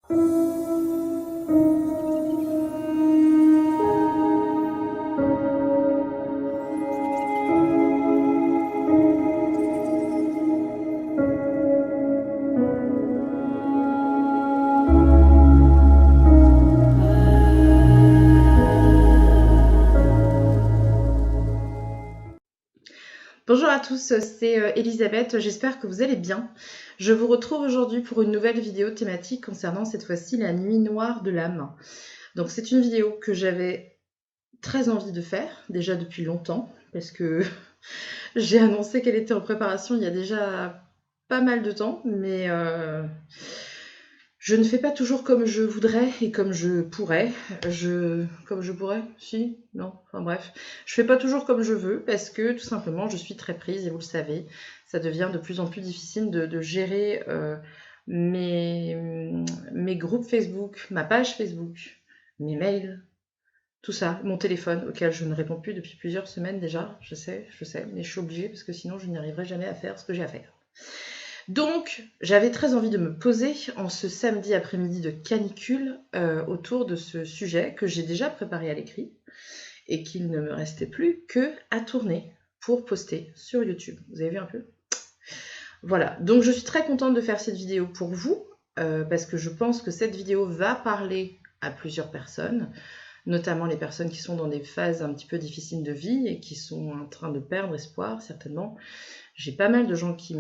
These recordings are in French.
Bonjour à tous, c'est Elisabeth, j'espère que vous allez bien. Je vous retrouve aujourd'hui pour une nouvelle vidéo thématique concernant cette fois-ci la nuit noire de l'âme. Donc c'est une vidéo que j'avais très envie de faire, déjà depuis longtemps, parce que j'ai annoncé qu'elle était en préparation il y a déjà pas mal de temps, mais je ne fais pas toujours comme je voudrais et comme je pourrais. Comme je pourrais? Si? Non? Enfin bref. Je fais pas toujours comme je veux parce que tout simplement je suis très prise et vous le savez, ça devient de plus en plus difficile de gérer mes groupes Facebook, ma page Facebook, mes mails, tout ça, mon téléphone auquel je ne réponds plus depuis plusieurs semaines déjà, je sais, mais je suis obligée parce que sinon je n'y arriverai jamais à faire ce que j'ai à faire. Donc, j'avais très envie de me poser en ce samedi après-midi de canicule autour de ce sujet que j'ai déjà préparé à l'écrit et qu'il ne me restait plus que à tourner pour poster sur YouTube. Vous avez vu un peu? Voilà, donc je suis très contente de faire cette vidéo pour vous parce que je pense que cette vidéo va parler à plusieurs personnes, notamment les personnes qui sont dans des phases un petit peu difficiles de vie et qui sont en train de perdre espoir certainement. J'ai pas mal de gens qui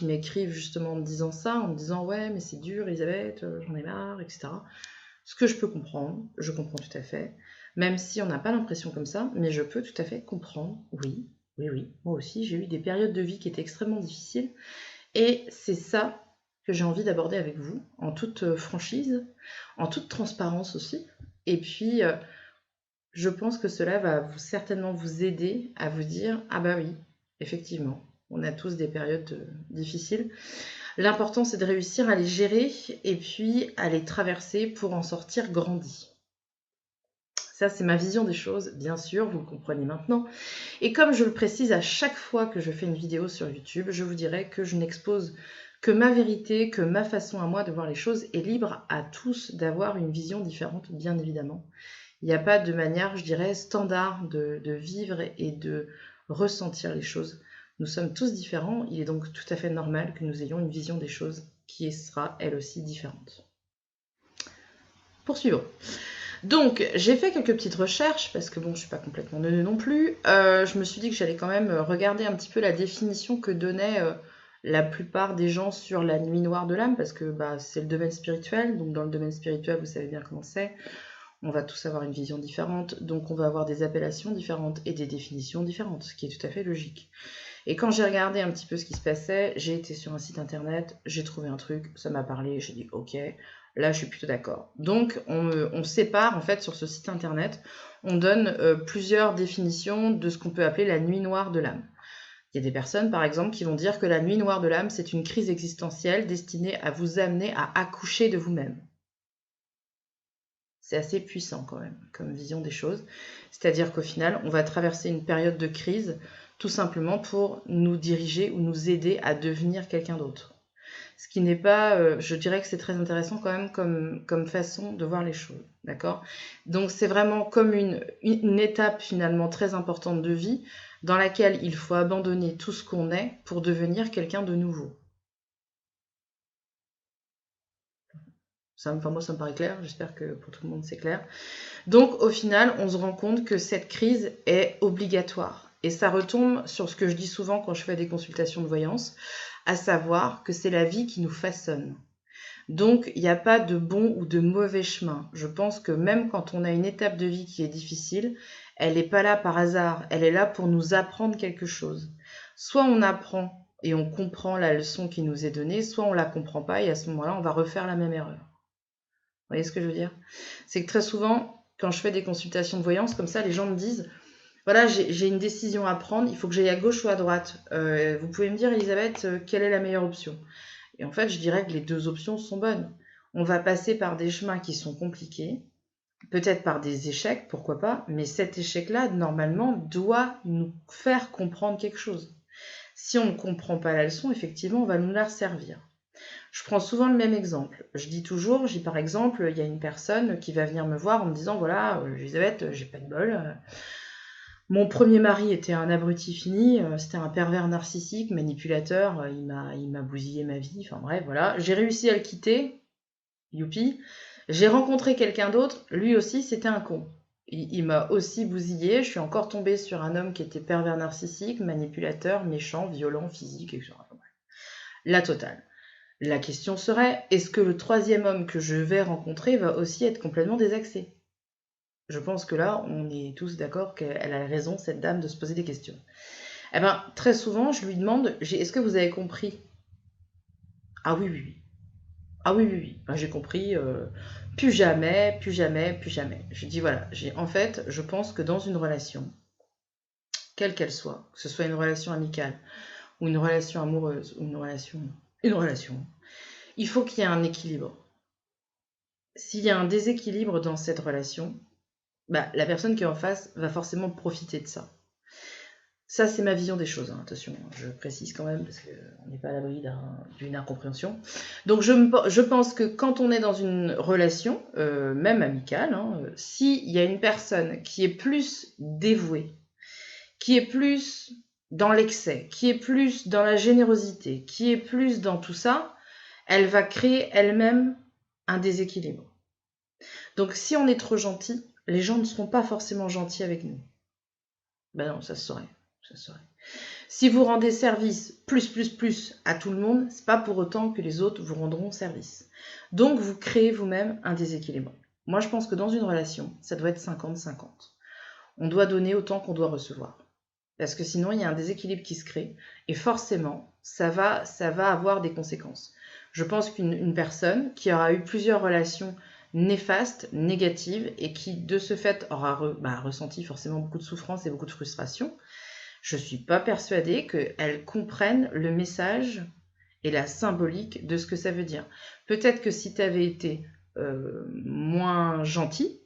m'écrivent justement en me disant ça, en me disant « Ouais, mais c'est dur, Elisabeth, j'en ai marre, etc. » Ce que je peux comprendre, je comprends tout à fait, même si on n'a pas l'impression comme ça, mais je peux tout à fait comprendre, oui, moi aussi, j'ai eu des périodes de vie qui étaient extrêmement difficiles, et c'est ça que j'ai envie d'aborder avec vous, en toute franchise, en toute transparence aussi, et puis je pense que cela va certainement vous aider à vous dire « Ah bah oui, effectivement, on a tous des périodes difficiles. L'important, c'est de réussir à les gérer et puis à les traverser pour en sortir grandi. » Ça, c'est ma vision des choses, bien sûr, vous le comprenez maintenant. Et comme je le précise à chaque fois que je fais une vidéo sur YouTube, je vous dirais que je n'expose que ma vérité, que ma façon à moi de voir les choses est libre à tous d'avoir une vision différente, bien évidemment. Il n'y a pas de manière, je dirais, standard de vivre et de ressentir les choses. Nous sommes tous différents, il est donc tout à fait normal que nous ayons une vision des choses qui sera, elle aussi, différente. Poursuivons. Donc, j'ai fait quelques petites recherches, parce que bon, je ne suis pas complètement neuneu non plus. Je me suis dit que j'allais quand même regarder un petit peu la définition que donnaient la plupart des gens sur la nuit noire de l'âme, parce que bah, c'est le domaine spirituel, donc dans le domaine spirituel, vous savez bien comment c'est. On va tous avoir une vision différente, donc on va avoir des appellations différentes et des définitions différentes, ce qui est tout à fait logique. Et quand j'ai regardé un petit peu ce qui se passait, j'ai été sur un site internet, j'ai trouvé un truc, ça m'a parlé, j'ai dit ok, là je suis plutôt d'accord. Donc on sépare en fait sur ce site internet, on donne plusieurs définitions de ce qu'on peut appeler la nuit noire de l'âme. Il y a des personnes par exemple qui vont dire que la nuit noire de l'âme c'est une crise existentielle destinée à vous amener à accoucher de vous-même. C'est assez puissant quand même, comme vision des choses. C'est-à-dire qu'au final, on va traverser une période de crise tout simplement pour nous diriger ou nous aider à devenir quelqu'un d'autre. Ce qui n'est pas, je dirais que c'est très intéressant quand même comme façon de voir les choses, d'accord? Donc c'est vraiment comme une étape finalement très importante de vie dans laquelle il faut abandonner tout ce qu'on est pour devenir quelqu'un de nouveau. Moi, ça me paraît clair, j'espère que pour tout le monde c'est clair. Donc au final, on se rend compte que cette crise est obligatoire. Et ça retombe sur ce que je dis souvent quand je fais des consultations de voyance, à savoir que c'est la vie qui nous façonne. Donc il n'y a pas de bon ou de mauvais chemin. Je pense que même quand on a une étape de vie qui est difficile, elle n'est pas là par hasard, elle est là pour nous apprendre quelque chose. Soit on apprend et on comprend la leçon qui nous est donnée, soit on ne la comprend pas et à ce moment-là, on va refaire la même erreur. Vous voyez ce que je veux dire? C'est que très souvent, quand je fais des consultations de voyance, comme ça, les gens me disent « Voilà, j'ai une décision à prendre, il faut que j'aille à gauche ou à droite. Vous pouvez me dire, Elisabeth, quelle est la meilleure option ?» Et en fait, je dirais que les deux options sont bonnes. On va passer par des chemins qui sont compliqués, peut-être par des échecs, pourquoi pas, mais cet échec-là, normalement, doit nous faire comprendre quelque chose. Si on ne comprend pas la leçon, effectivement, on va nous la resservir. Je prends souvent le même exemple. Je dis toujours, par exemple, il y a une personne qui va venir me voir en me disant, voilà, Elisabeth, j'ai pas de bol. Mon premier mari était un abruti fini, c'était un pervers narcissique, manipulateur, il m'a bousillé ma vie, enfin bref, voilà. J'ai réussi à le quitter, youpi. J'ai rencontré quelqu'un d'autre, lui aussi c'était un con. Il m'a aussi bousillé, je suis encore tombée sur un homme qui était pervers narcissique, manipulateur, méchant, violent, physique, etc. La totale. La question serait, est-ce que le troisième homme que je vais rencontrer va aussi être complètement désaxé? Je pense que là, on est tous d'accord qu'elle a raison, cette dame, de se poser des questions. Eh ben, très souvent, je lui demande, est-ce que vous avez compris? Ah oui, oui, oui. Ah oui, oui, oui. Ben, j'ai compris, plus jamais, plus jamais, plus jamais. Je dis, voilà, en fait, je pense que dans une relation, quelle qu'elle soit, que ce soit une relation amicale, ou une relation amoureuse, ou une relation, il faut qu'il y ait un équilibre. S'il y a un déséquilibre dans cette relation, bah, la personne qui est en face va forcément profiter de ça. Ça, c'est ma vision des choses, hein. Attention, je précise quand même, parce qu'on n'est pas à l'abri d'une incompréhension. Donc, je pense que quand on est dans une relation, même amicale, hein, s'il y a une personne qui est plus dévouée, qui est plus dans l'excès, qui est plus dans la générosité, qui est plus dans tout ça, elle va créer elle-même un déséquilibre. Donc, si on est trop gentil, les gens ne seront pas forcément gentils avec nous. Ben non, ça se saurait. Ça se saurait. Si vous rendez service plus à tout le monde, c'est pas pour autant que les autres vous rendront service. Donc vous créez vous-même un déséquilibre. Moi je pense que dans une relation, ça doit être 50-50. On doit donner autant qu'on doit recevoir. Parce que sinon il y a un déséquilibre qui se crée et forcément ça va avoir des conséquences. Je pense qu'une personne qui aura eu plusieurs relations néfastes, négatives et qui de ce fait aura ressenti forcément beaucoup de souffrance et beaucoup de frustration, je ne suis pas persuadée qu'elle comprenne le message et la symbolique de ce que ça veut dire. Peut-être que si tu avais été moins gentil,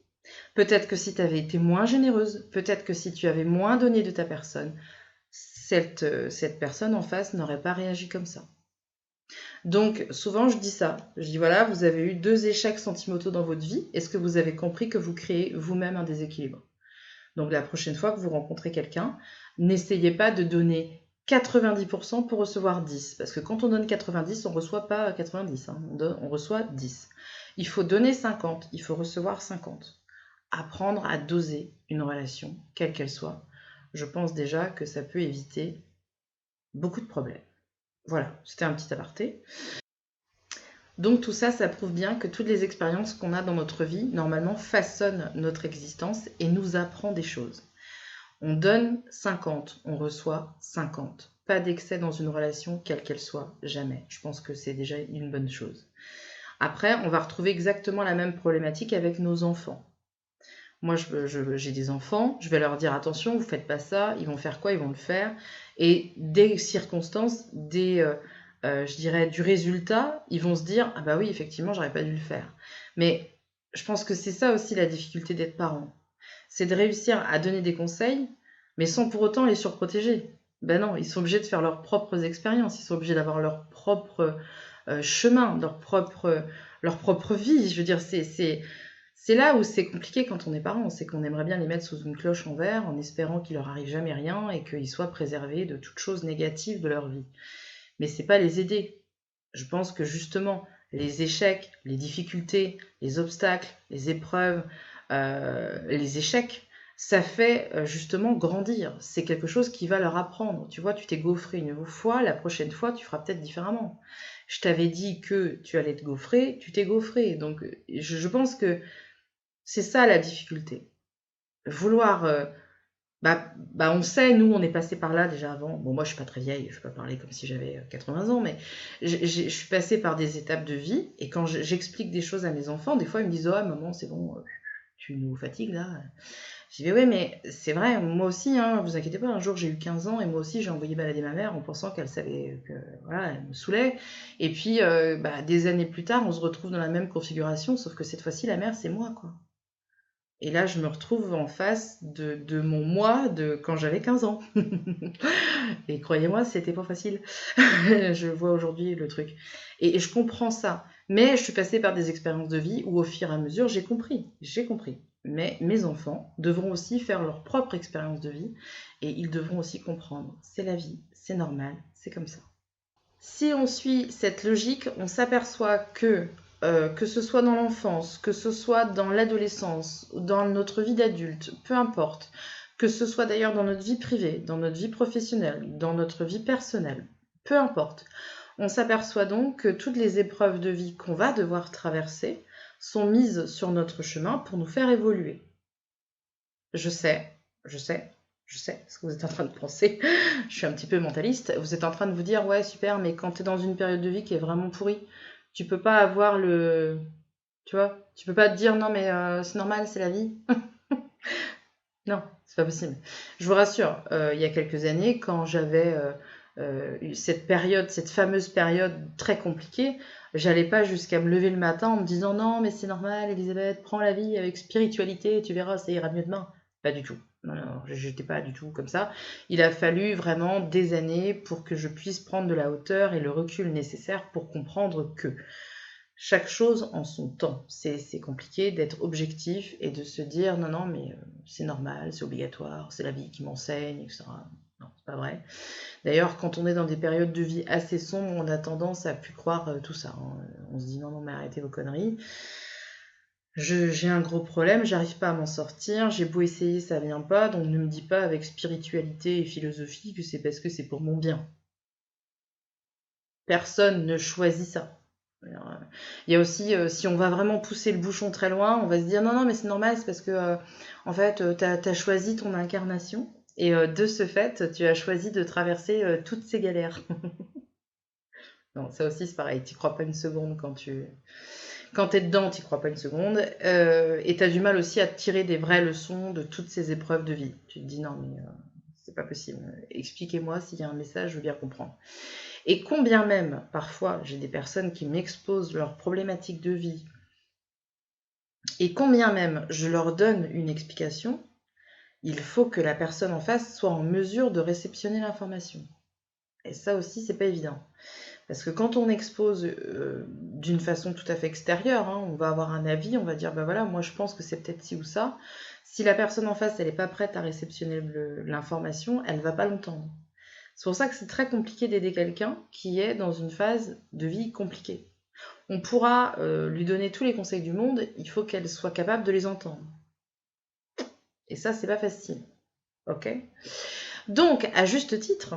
peut-être que si tu avais été moins généreuse, peut-être que si tu avais moins donné de ta personne, cette personne en face n'aurait pas réagi comme ça. Donc souvent je dis ça, je dis voilà, vous avez eu 2 échecs sentimentaux dans votre vie, est-ce que vous avez compris que vous créez vous-même un déséquilibre? Donc la prochaine fois que vous rencontrez quelqu'un, n'essayez pas de donner 90% pour recevoir 10. Parce que quand on donne 90, on ne reçoit pas 90, hein, on reçoit 10. Il faut donner 50, il faut recevoir 50. Apprendre à doser une relation, quelle qu'elle soit. Je pense déjà que ça peut éviter beaucoup de problèmes. Voilà, c'était un petit aparté. Donc tout ça, ça prouve bien que toutes les expériences qu'on a dans notre vie, normalement, façonnent notre existence et nous apprend des choses. On donne 50, on reçoit 50. Pas d'excès dans une relation, quelle qu'elle soit, jamais. Je pense que c'est déjà une bonne chose. Après, on va retrouver exactement la même problématique avec nos enfants. Moi, j'ai des enfants, je vais leur dire attention, vous ne faites pas ça, ils vont faire quoi, ils vont le faire. Et des circonstances, je dirais, du résultat, ils vont se dire ah bah oui, effectivement, j'aurais pas dû le faire. Mais je pense que c'est ça aussi la difficulté d'être parent. C'est de réussir à donner des conseils, mais sans pour autant les surprotéger. Ben non, ils sont obligés de faire leurs propres expériences, ils sont obligés d'avoir leur propre chemin, leur propre vie. Je veux dire, c'est là où c'est compliqué quand on est parent, c'est qu'on aimerait bien les mettre sous une cloche en verre en espérant qu'il leur arrive jamais rien et qu'ils soient préservés de toute chose négative de leur vie. Mais c'est pas les aider. Je pense que justement, les échecs, les difficultés, les obstacles, les épreuves, les échecs, ça fait justement grandir. C'est quelque chose qui va leur apprendre. Tu vois, tu t'es gaufré une fois, la prochaine fois, tu feras peut-être différemment. Je t'avais dit que tu allais te gaufrer, tu t'es gaufré. Donc, je pense que c'est ça la difficulté. Vouloir... on sait, nous, on est passé par là déjà avant. Bon, moi, je suis pas très vieille, je peux pas parler comme si j'avais 80 ans, mais je suis passée par des étapes de vie, et quand j'explique des choses à mes enfants, des fois, ils me disent « Oh, maman, c'est bon, tu nous fatigues, là ». Je dis « Ouais, mais c'est vrai, moi aussi, hein, vous inquiétez pas, un jour, j'ai eu 15 ans, et moi aussi, j'ai envoyé balader ma mère en pensant qu'elle savait que, voilà, elle me saoulait. Et puis, des années plus tard, on se retrouve dans la même configuration, sauf que cette fois-ci, la mère, c'est moi, quoi. » Et là, je me retrouve en face de mon moi de quand j'avais 15 ans. Et croyez-moi, c'était pas facile. Je vois aujourd'hui le truc. Et je comprends ça. Mais je suis passée par des expériences de vie où au fur et à mesure, j'ai compris. J'ai compris. Mais mes enfants devront aussi faire leur propre expérience de vie et ils devront aussi comprendre. C'est la vie, c'est normal, c'est comme ça. Si on suit cette logique, on s'aperçoit que ce soit dans l'enfance, que ce soit dans l'adolescence, dans notre vie d'adulte, peu importe, que ce soit d'ailleurs dans notre vie privée, dans notre vie professionnelle, dans notre vie personnelle, peu importe, on s'aperçoit donc que toutes les épreuves de vie qu'on va devoir traverser sont mises sur notre chemin pour nous faire évoluer. Je sais, je sais, je sais ce que vous êtes en train de penser. Je suis un petit peu mentaliste. Vous êtes en train de vous dire, ouais, super, mais quand tu es dans une période de vie qui est vraiment pourrie, tu peux pas avoir le... Tu vois, tu peux pas te dire, non, mais c'est normal, c'est la vie. Non, c'est pas possible. Je vous rassure, il y a quelques années, quand j'avais cette période, cette fameuse période très compliquée, j'allais pas jusqu'à me lever le matin en me disant non, mais c'est normal, Elisabeth, prends la vie avec spiritualité, tu verras, ça ira mieux demain. Pas du tout. Non, non, j'étais pas du tout comme ça. Il a fallu vraiment des années pour que je puisse prendre de la hauteur et le recul nécessaire pour comprendre que chaque chose en son temps. C'est compliqué d'être objectif et de se dire non, non, mais c'est normal, c'est obligatoire, c'est la vie qui m'enseigne, etc. Non, c'est pas vrai. D'ailleurs, quand on est dans des périodes de vie assez sombres, on a tendance à plus croire tout ça. Hein. On se dit non, non, mais arrêtez vos conneries. J'ai un gros problème, j'arrive pas à m'en sortir, j'ai beau essayer, ça vient pas, donc ne me dis pas avec spiritualité et philosophie que c'est parce que c'est pour mon bien. Personne ne choisit ça. Il y a aussi, si on va vraiment pousser le bouchon très loin, on va se dire non, non, mais c'est normal, c'est parce que, en fait, tu as choisi ton incarnation, et de ce fait, tu as choisi de traverser toutes ces galères. Non, ça aussi, c'est pareil, t'y crois pas une seconde quand t'es dedans, t'y crois pas une seconde, et t'as du mal aussi à tirer des vraies leçons de toutes ces épreuves de vie. Tu te dis non, mais c'est pas possible. Expliquez-moi s'il y a un message, je veux bien comprendre. Et combien même, parfois, j'ai des personnes qui m'exposent leurs problématiques de vie, et combien même je leur donne une explication, il faut que la personne en face soit en mesure de réceptionner l'information. Et ça aussi, c'est pas évident. Parce que quand on expose d'une façon tout à fait extérieure, hein, on va avoir un avis, on va dire, bah voilà, moi je pense que c'est peut-être ci ou ça. Si la personne en face, elle n'est pas prête à réceptionner l'information, elle ne va pas l'entendre. C'est pour ça que c'est très compliqué d'aider quelqu'un qui est dans une phase de vie compliquée. On pourra lui donner tous les conseils du monde, il faut qu'elle soit capable de les entendre. Et ça, c'est pas facile. Ok ? Donc, à juste titre,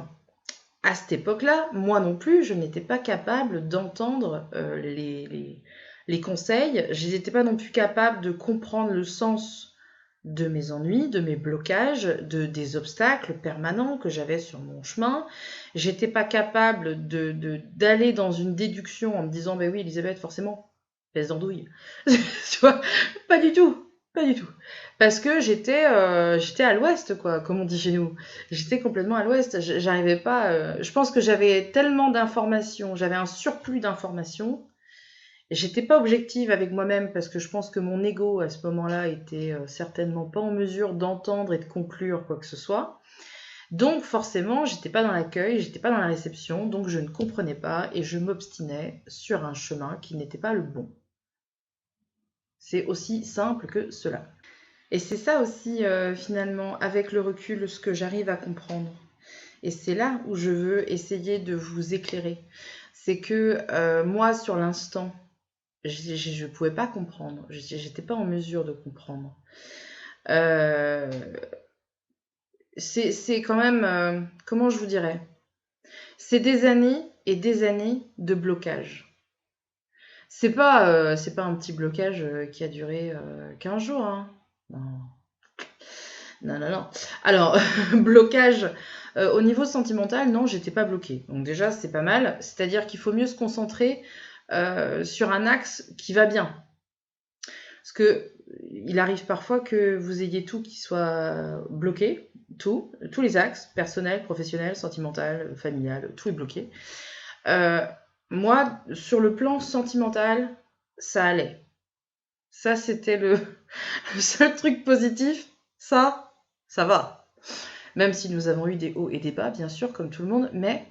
à cette époque-là, moi non plus, je n'étais pas capable d'entendre les conseils. Je n'étais pas non plus capable de comprendre le sens de mes ennuis, de mes blocages, des obstacles permanents que j'avais sur mon chemin. J'étais pas capable d'aller dans une déduction en me disant, ben oui, Elisabeth, forcément, pèse d'andouille. Tu vois, pas du tout. Pas du tout. Parce que j'étais à l'ouest, quoi, comme on dit chez nous. J'étais complètement à l'ouest. J'arrivais pas. Je pense que j'avais tellement d'informations, j'avais un surplus d'informations. J'étais pas objective avec moi-même parce que je pense que mon ego à ce moment-là était certainement pas en mesure d'entendre et de conclure quoi que ce soit. Donc forcément, j'étais pas dans l'accueil, j'étais pas dans la réception, donc je ne comprenais pas et je m'obstinais sur un chemin qui n'était pas le bon. C'est aussi simple que cela. Et c'est ça aussi, finalement, avec le recul, ce que j'arrive à comprendre. Et c'est là où je veux essayer de vous éclairer. C'est que moi, sur l'instant, je ne pouvais pas comprendre. J'étais pas en mesure de comprendre. Euh, c'est quand même, comment je vous dirais, c'est des années et des années de blocage. C'est pas un petit blocage qui a duré 15 jours. Hein. Non. Non, non, non. Alors, blocage au niveau sentimental, non, j'étais pas bloquée. Donc déjà, c'est pas mal. C'est-à-dire qu'il faut mieux se concentrer sur un axe qui va bien. Parce que il arrive parfois que vous ayez tout qui soit bloqué, tous les axes, personnel, professionnel, sentimental, familial, tout est bloqué. Moi, sur le plan sentimental, ça allait. Ça, c'était le seul truc positif. Ça va. Même si nous avons eu des hauts et des bas, bien sûr, comme tout le monde, mais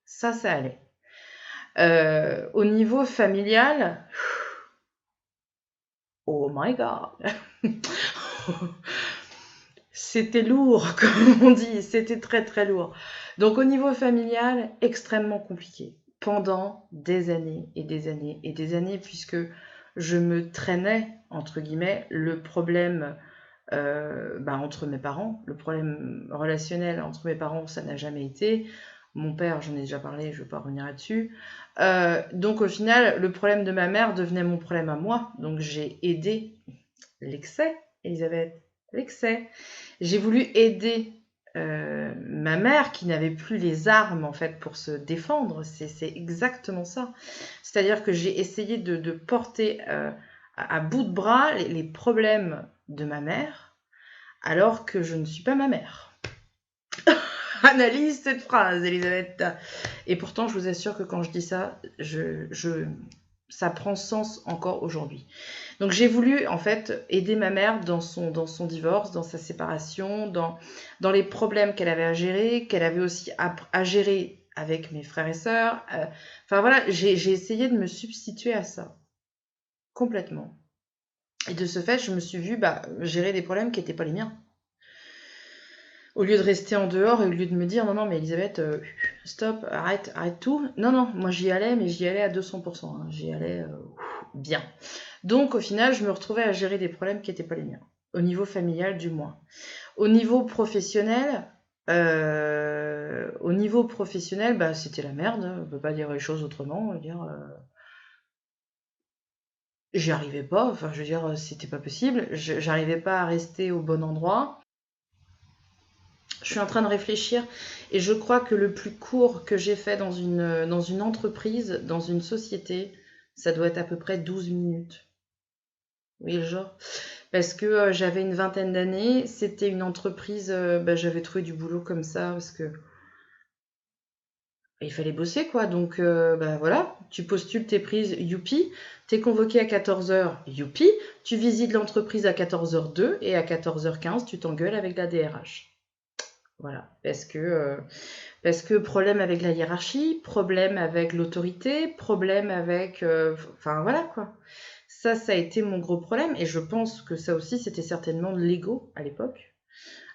ça allait. Au niveau familial, oh my god, c'était lourd, comme on dit, c'était très très lourd. Donc au niveau familial, extrêmement compliqué. Pendant des années et des années et des années, puisque je me traînais, entre guillemets, le problème entre mes parents. Le problème relationnel entre mes parents, ça n'a jamais été. Mon père, j'en ai déjà parlé, je ne vais pas revenir là-dessus. Donc au final, le problème de ma mère devenait mon problème à moi. Donc j'ai aidé l'excès, Elisabeth, l'excès. J'ai voulu aider ma mère qui n'avait plus les armes en fait pour se défendre. C'est exactement ça. C'est-à-dire que j'ai essayé de porter à bout de bras les problèmes de ma mère alors que je ne suis pas ma mère. Analyse cette phrase, Elisabeth. Et pourtant, je vous assure que quand je dis ça, ça prend sens encore aujourd'hui. Donc j'ai voulu en fait aider ma mère dans son divorce, dans sa séparation, dans les problèmes qu'elle avait à gérer, qu'elle avait aussi à gérer avec mes frères et sœurs. Enfin voilà, j'ai essayé de me substituer à ça, complètement. Et de ce fait, je me suis vue gérer des problèmes qui n'étaient pas les miens. Au lieu de rester en dehors et au lieu de me dire non, mais Elisabeth, stop, arrête tout. Non, moi j'y allais, mais j'y allais à 200%. Hein. J'y allais bien. Donc au final, je me retrouvais à gérer des problèmes qui n'étaient pas les miens. Au niveau familial, du moins. Au niveau professionnel, c'était la merde. On ne peut pas dire les choses autrement. J'y arrivais pas. Enfin, je veux dire, c'était pas possible. J'arrivais pas à rester au bon endroit. Je suis en train de réfléchir et je crois que le plus court que j'ai fait dans une entreprise, dans une société, ça doit être à peu près 12 minutes. Oui, le genre. Parce que j'avais une vingtaine d'années, c'était une entreprise, j'avais trouvé du boulot comme ça parce que il fallait bosser quoi. Donc voilà, tu postules, t'es prise, youpi, t'es convoqué à 14h, youpi, tu visites l'entreprise à 14h02 et à 14h15, tu t'engueules avec la DRH. Voilà, parce que problème avec la hiérarchie, problème avec l'autorité, problème avec... Enfin voilà quoi. Ça a été mon gros problème et je pense que ça aussi c'était certainement de l'ego à l'époque.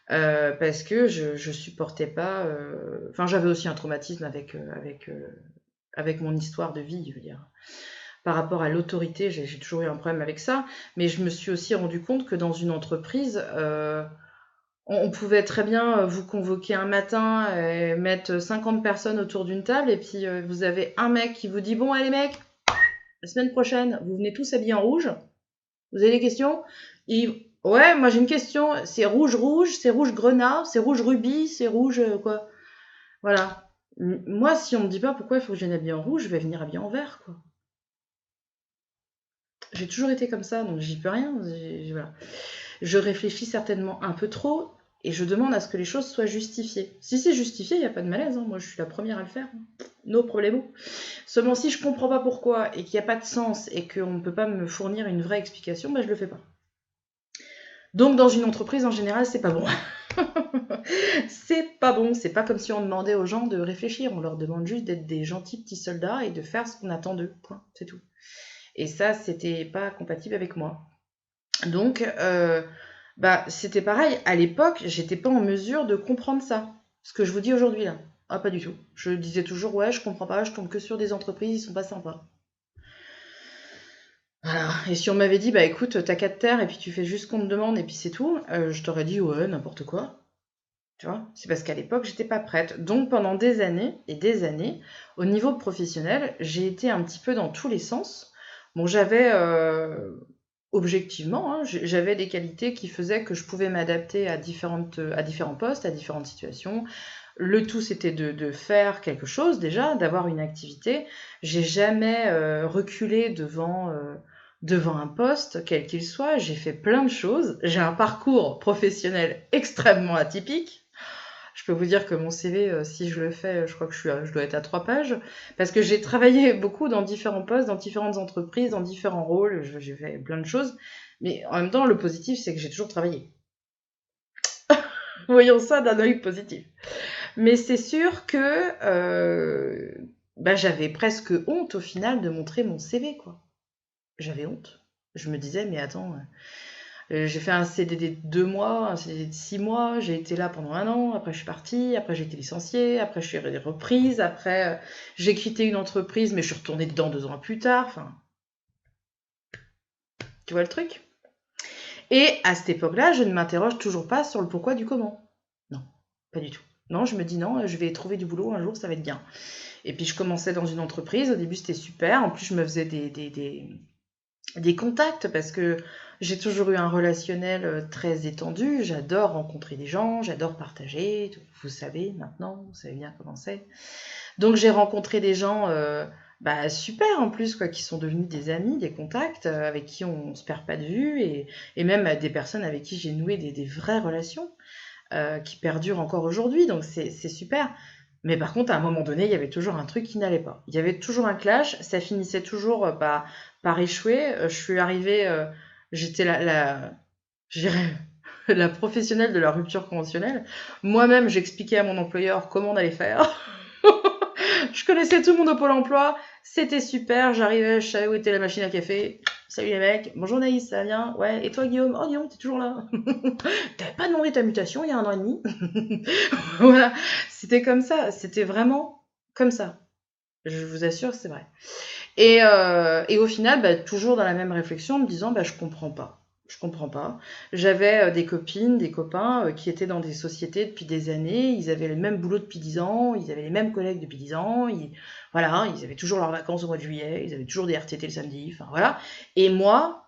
Parce que je supportais pas... Enfin j'avais aussi un traumatisme avec mon histoire de vie, je veux dire. Par rapport à l'autorité, j'ai toujours eu un problème avec ça, mais je me suis aussi rendu compte que dans une entreprise... on pouvait très bien vous convoquer un matin et mettre 50 personnes autour d'une table et puis vous avez un mec qui vous dit « Bon, allez mecs, la semaine prochaine, vous venez tous habillés en rouge. Vous avez des questions ?» Ouais, moi j'ai une question. C'est rouge, c'est rouge grenat, c'est rouge rubis, c'est rouge quoi. Voilà. Moi, si on me dit pas pourquoi il faut que je vienne habillée en rouge, je vais venir habillée en vert quoi. J'ai toujours été comme ça, donc j'y peux rien. Voilà. Je réfléchis certainement un peu trop. Et je demande à ce que les choses soient justifiées. Si c'est justifié, il n'y a pas de malaise. Hein. Moi, je suis la première à le faire. No problemo. Seulement, si je comprends pas pourquoi et qu'il n'y a pas de sens et qu'on ne peut pas me fournir une vraie explication, je le fais pas. Donc, dans une entreprise, en général, c'est pas bon. C'est pas bon. C'est pas comme si on demandait aux gens de réfléchir. On leur demande juste d'être des gentils petits soldats et de faire ce qu'on attend d'eux. Point. C'est tout. Et ça, c'était pas compatible avec moi. Donc... c'était pareil, à l'époque, j'étais pas en mesure de comprendre ça. Ce que je vous dis aujourd'hui là. Ah, pas du tout. Je disais toujours, ouais, je comprends pas, je tombe que sur des entreprises, ils sont pas sympas. Voilà. Et si on m'avait dit, écoute, t'as 4 terres et puis tu fais juste ce qu'on te demande et puis c'est tout, je t'aurais dit, ouais, n'importe quoi. Tu vois, c'est parce qu'à l'époque, j'étais pas prête. Donc pendant des années et des années, au niveau professionnel, j'ai été un petit peu dans tous les sens. Bon, j'avais... objectivement, hein, j'avais des qualités qui faisaient que je pouvais m'adapter à différents postes, à différentes situations. Le tout, c'était de faire quelque chose déjà, d'avoir une activité. J'ai jamais reculé devant un poste, quel qu'il soit. J'ai fait plein de choses. J'ai un parcours professionnel extrêmement atypique. Je peux vous dire que mon CV, si je le fais, je crois que je dois être à 3 pages, parce que j'ai travaillé beaucoup dans différents postes, dans différentes entreprises, dans différents rôles, j'ai fait plein de choses, mais en même temps, le positif, c'est que j'ai toujours travaillé. Voyons ça d'un œil positif. Mais c'est sûr que j'avais presque honte au final de montrer mon CV, quoi. J'avais honte. Je me disais, mais attends, j'ai fait un CDD de 2 mois, un CDD de 6 mois, j'ai été là pendant 1 an, après je suis partie, après j'ai été licenciée, après je suis reprise, après j'ai quitté une entreprise, mais je suis retournée dedans 2 ans plus tard, enfin, tu vois le truc? Et à cette époque-là, je ne m'interroge toujours pas sur le pourquoi du comment. Non, pas du tout. Non, je me dis non, je vais trouver du boulot un jour, ça va être bien. Et puis je commençais dans une entreprise, au début c'était super, en plus je me faisais des contacts parce que j'ai toujours eu un relationnel très étendu, j'adore rencontrer des gens, j'adore partager, vous savez maintenant, vous savez bien comment c'est. Donc j'ai rencontré des gens super en plus, quoi, qui sont devenus des amis, des contacts, avec qui on se perd pas de vue, et même des personnes avec qui j'ai noué des vraies relations qui perdurent encore aujourd'hui, donc c'est super. Mais par contre, à un moment donné, il y avait toujours un truc qui n'allait pas. Il y avait toujours un clash, ça finissait toujours par échouer. Je suis arrivée, j'étais je dirais, la professionnelle de la rupture conventionnelle. Moi-même, j'expliquais à mon employeur comment on allait faire. Je connaissais tout le monde au Pôle emploi, c'était super, j'arrivais, je savais où était la machine à café. Salut les mecs, bonjour Naïs, ça va bien? Ouais, et toi Guillaume? Oh Guillaume, t'es toujours là? T'avais pas demandé ta mutation il y a 1 an et demi? Voilà, c'était comme ça, c'était vraiment comme ça. Je vous assure, c'est vrai. Et au final, toujours dans la même réflexion, en me disant, je comprends pas. Je comprends pas. J'avais des copines, des copains qui étaient dans des sociétés depuis des années, ils avaient le même boulot depuis 10 ans, ils avaient les mêmes collègues depuis 10 ans, voilà, ils avaient toujours leurs vacances au mois de juillet, ils avaient toujours des RTT le samedi, enfin voilà. Et moi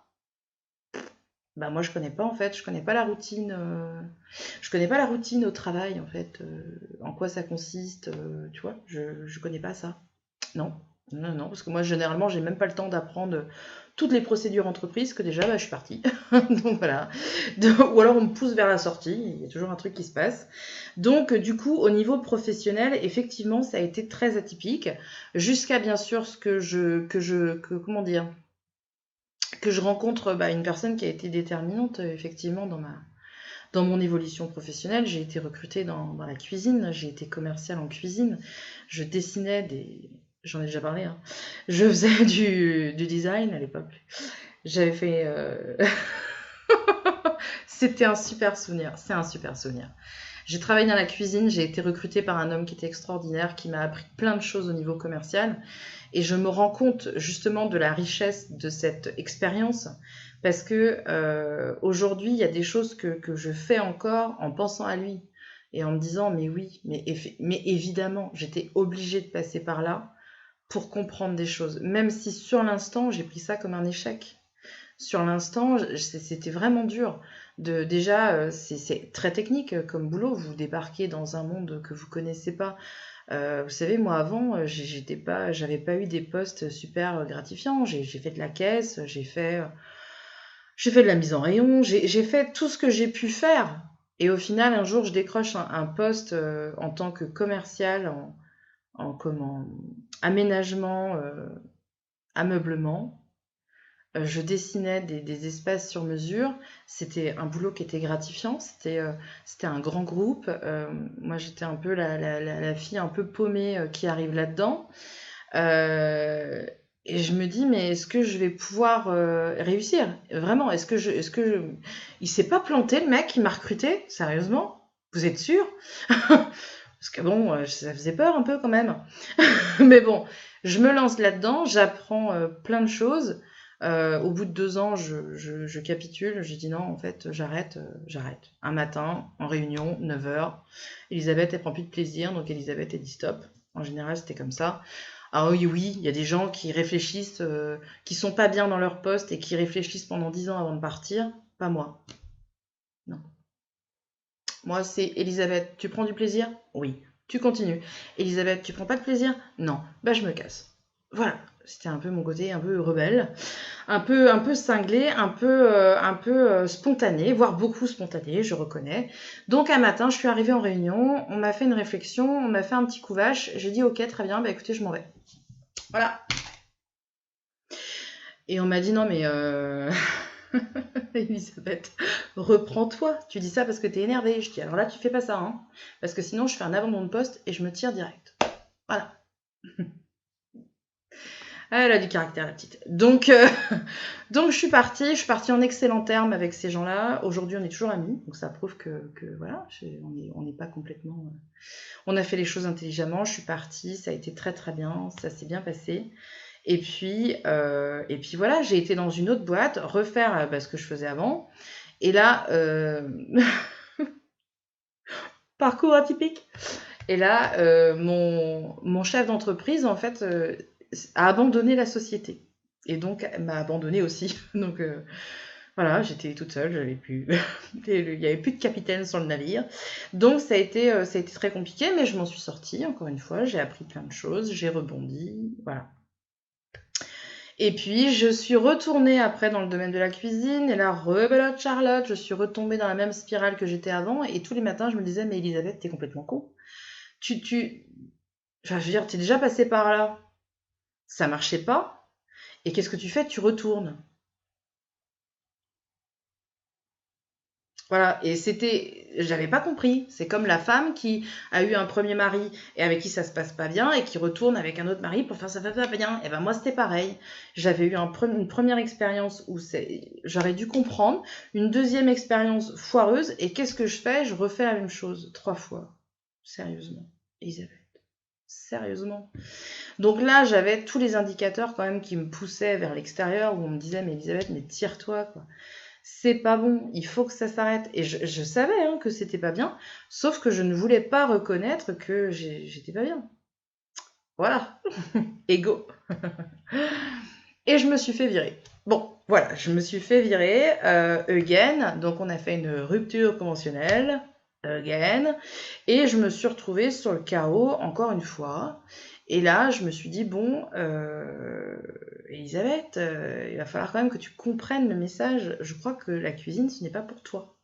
je connais pas en fait, je connais pas la routine, je connais pas la routine au travail en fait, en quoi ça consiste, tu vois, je connais pas ça. Non, non, non, parce que moi, généralement, j'ai même pas le temps d'apprendre toutes les procédures entreprises, que déjà, je suis partie. Donc voilà. Ou alors, on me pousse vers la sortie, il y a toujours un truc qui se passe. Donc, du coup, au niveau professionnel, effectivement, ça a été très atypique, jusqu'à bien sûr ce comment dire, que je rencontre une personne qui a été déterminante, effectivement, dans mon évolution professionnelle. J'ai été recrutée dans la cuisine, j'ai été commerciale en cuisine, je dessinais des... J'en ai déjà parlé, hein. Je faisais du design à l'époque. J'avais fait... C'était un super souvenir, c'est un super souvenir. J'ai travaillé dans la cuisine, j'ai été recrutée par un homme qui était extraordinaire, qui m'a appris plein de choses au niveau commercial. Et je me rends compte justement de la richesse de cette expérience, parce que aujourd'hui, il y a des choses que je fais encore en pensant à lui et en me disant, mais oui, mais évidemment, j'étais obligée de passer par là pour comprendre des choses, même si sur l'instant, j'ai pris ça comme un échec. Sur l'instant, c'était vraiment dur. Déjà, c'est très technique comme boulot. Vous débarquez dans un monde que vous connaissez pas. Vous savez, moi avant, j'avais pas eu des postes super gratifiants. J'ai fait de la caisse, j'ai fait de la mise en rayon, j'ai fait tout ce que j'ai pu faire. Et au final, un jour, je décroche un poste en tant que commercial en aménagement, ameublement. Je dessinais des espaces sur mesure. C'était un boulot qui était gratifiant. C'était un grand groupe. Moi, j'étais un peu la fille un peu paumée qui arrive là-dedans. Euh, et je me dis, mais est-ce que je vais pouvoir réussir? Vraiment, il s'est pas planté, le mec qui m'a recruté? Sérieusement? Vous êtes sûr? Parce que bon, ça faisait peur un peu quand même. Mais bon, je me lance là-dedans, j'apprends plein de choses. Au bout de 2 ans, je capitule. J'ai dit non, en fait, j'arrête. Un matin, en réunion, 9 h, Elisabeth, elle prend plus de plaisir, donc Elisabeth, elle dit stop. En général, c'était comme ça. Ah oui, oui, il y a des gens qui réfléchissent, qui sont pas bien dans leur poste et qui réfléchissent pendant 10 ans avant de partir. Pas moi. Non. Moi, c'est Elisabeth, tu prends du plaisir? Oui. Tu continues. Elisabeth, tu prends pas de plaisir? Non. Je me casse. Voilà. C'était un peu mon côté un peu rebelle, un peu cinglé, un peu spontané, voire beaucoup spontané, je reconnais. Donc un matin, je suis arrivée en réunion, on m'a fait une réflexion, on m'a fait un petit coup vache, j'ai dit ok, très bien, bah écoutez, je m'en vais. Voilà. Et on m'a dit non mais Elisabeth, reprends-toi. Tu dis ça parce que t'es énervée. Je dis alors là tu fais pas ça, hein, parce que sinon je fais un abandon de poste et je me tire direct. Voilà. Elle a du caractère la petite. Donc donc je suis partie en excellent terme avec ces gens-là. Aujourd'hui on est toujours amis, donc ça prouve que voilà, on n'est pas complètement. On a fait les choses intelligemment. Je suis partie, ça a été très très bien, ça s'est bien passé. Et puis voilà, j'ai été dans une autre boîte, refaire ce que je faisais avant. Et là, parcours atypique. Et là, mon chef d'entreprise, en fait, a abandonné la société. Et donc, m'a abandonné aussi. Donc, voilà, j'étais toute seule, j'avais plus... il n'y avait plus de capitaine sur le navire. Donc, ça a été très compliqué, mais je m'en suis sortie, encore une fois. J'ai appris plein de choses, j'ai rebondi, voilà. Et puis, je suis retournée après dans le domaine de la cuisine, et là, rebelote Charlotte, je suis retombée dans la même spirale que j'étais avant, et tous les matins, je me disais, mais Elisabeth, t'es complètement con. Enfin, je veux dire, t'es déjà passée par là, ça marchait pas, et qu'est-ce que tu fais? Tu retournes. Voilà, et j'avais pas compris. C'est comme la femme qui a eu un premier mari et avec qui ça se passe pas bien et qui retourne avec un autre mari pour faire ça pas bien. Et ben moi c'était pareil. J'avais eu une première expérience où j'aurais dû comprendre, une deuxième expérience foireuse et qu'est-ce que je fais? Je refais la même chose 3 fois. Sérieusement, Elisabeth. Sérieusement. Donc là, j'avais tous les indicateurs quand même qui me poussaient vers l'extérieur où on me disait mais Elisabeth, mais tire-toi quoi. C'est pas bon, il faut que ça s'arrête. Et je savais hein, que c'était pas bien, sauf que je ne voulais pas reconnaître que j'étais pas bien. Voilà, ego. Et je me suis fait virer. Bon, voilà, je me suis fait virer again. Donc on a fait une rupture conventionnelle again. Et je me suis retrouvée sur le carreau encore une fois. Et là, je me suis dit, bon, Elisabeth, il va falloir quand même que tu comprennes le message. Je crois que la cuisine, ce n'est pas pour toi.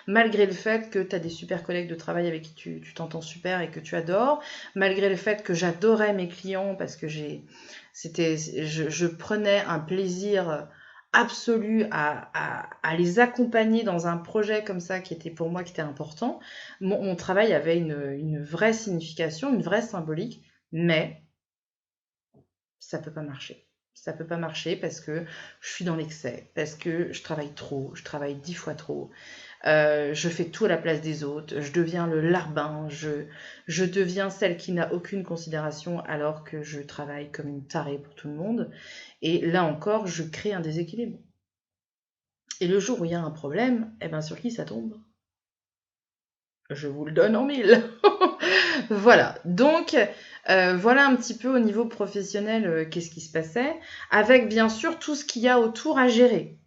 Malgré le fait que tu as des super collègues de travail avec qui tu t'entends super et que tu adores, malgré le fait que j'adorais mes clients parce que je prenais un plaisir absolu à les accompagner dans un projet comme ça qui était pour moi qui était important. Mon travail avait une vraie signification, une vraie symbolique, mais ça peut pas marcher. Ça peut pas marcher parce que je suis dans l'excès, parce que je travaille trop, je travaille 10 fois trop, je fais tout à la place des autres, je deviens le larbin, je deviens celle qui n'a aucune considération alors que je travaille comme une tarée pour tout le monde. Et là encore, je crée un déséquilibre. Et le jour où il y a un problème, eh ben sur qui ça tombe? Je vous le donne en mille. Voilà, donc voilà un petit peu au niveau professionnel qu'est-ce qui se passait, avec bien sûr tout ce qu'il y a autour à gérer.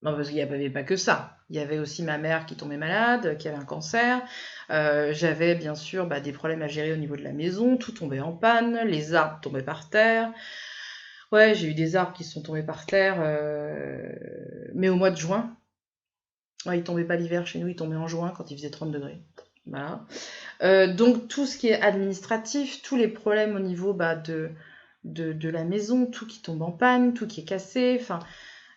Non, parce qu'il n'y avait pas que ça. Il y avait aussi ma mère qui tombait malade, qui avait un cancer. J'avais bien sûr des problèmes à gérer au niveau de la maison, tout tombait en panne, les arbres tombaient par terre. Ouais, j'ai eu des arbres qui sont tombés par terre, mais au mois de juin. Ouais, ils tombaient pas l'hiver chez nous, ils tombaient en juin quand il faisait 30 degrés. Voilà. Donc tout ce qui est administratif, tous les problèmes au niveau de la maison, tout qui tombe en panne, tout qui est cassé, enfin